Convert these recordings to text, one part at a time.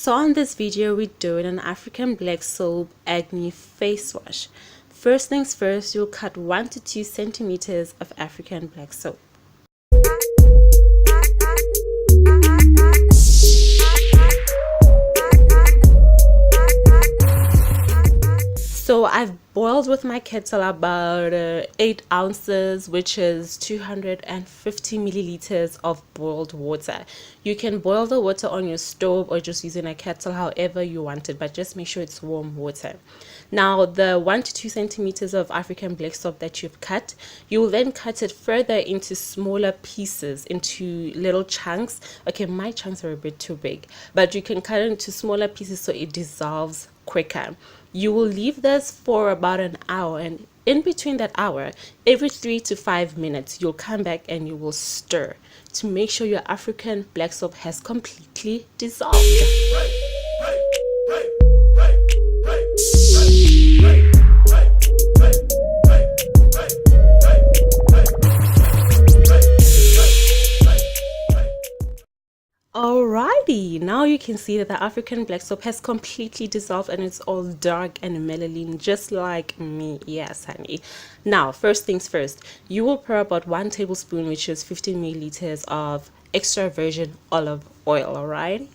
So on this video, we're doing an African Black Soap Acne face wash. First things first, you'll cut 1 to 2 centimeters of African Black Soap. So I've boiled with my kettle about 8 ounces, which is 250 milliliters of boiled water. You can boil the water on your stove or just using a kettle, however you want it, but just make sure it's warm water. Now the 1 to 2 centimeters of African Black Soap that you've cut, you will then cut it further into smaller pieces, into little chunks. Okay, my chunks are a bit too big, but you can cut it into smaller pieces so it dissolves quicker. You will leave this for about an hour, and in between that hour, every 3 to 5 minutes, you'll come back and you will stir to make sure your African Black Soap has completely dissolved. Alrighty, now you can see that the African Black Soap has completely dissolved and it's all dark and melanin, just like me. Yes, honey. Now, first things first, you will pour about 1 tablespoon, which is 15 milliliters of extra virgin olive oil. Alright.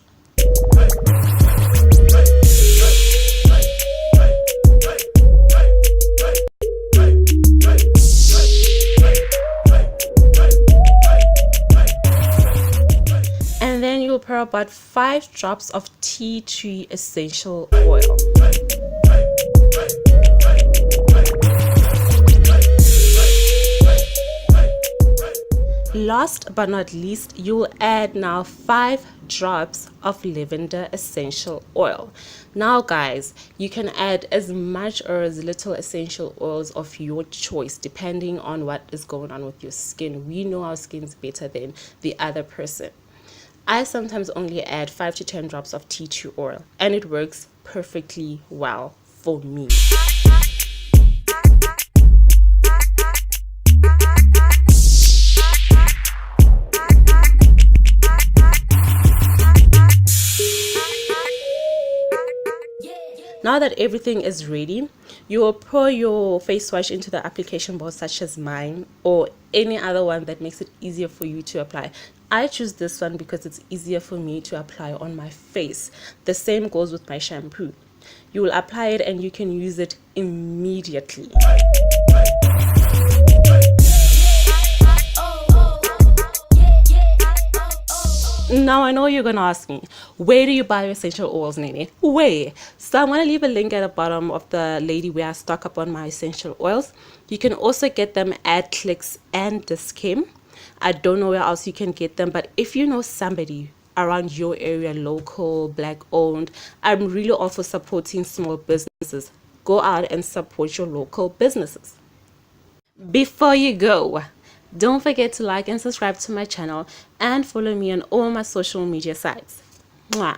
Pour about 5 drops of tea tree essential oil. Last but not least, you will add now 5 drops of lavender essential oil. Now guys, you can add as much or as little essential oils of your choice depending on what is going on with your skin. We know our skin's better than the other person. I sometimes only add 5 to 10 drops of tea tree oil, and it works perfectly well for me. Now that everything is ready, you will pour your face wash into the application bowl, such as mine or any other one that makes it easier for you to apply. I choose this one because it's easier for me to apply on my face. The same goes with my shampoo. You will apply it and you can use it immediately. Now I know you're gonna ask me, where do you buy your essential oils, Nene? Where? So I'm gonna leave a link at the bottom of the lady where I stock up on my essential oils. You can also get them at Clicks and Discount. I don't know where else you can get them, but if you know somebody around your area, local, Black owned, I'm really all for supporting small businesses. Go out and support your local businesses. Before you go, don't forget to like and subscribe to my channel and follow me on all my social media sites. Mwah.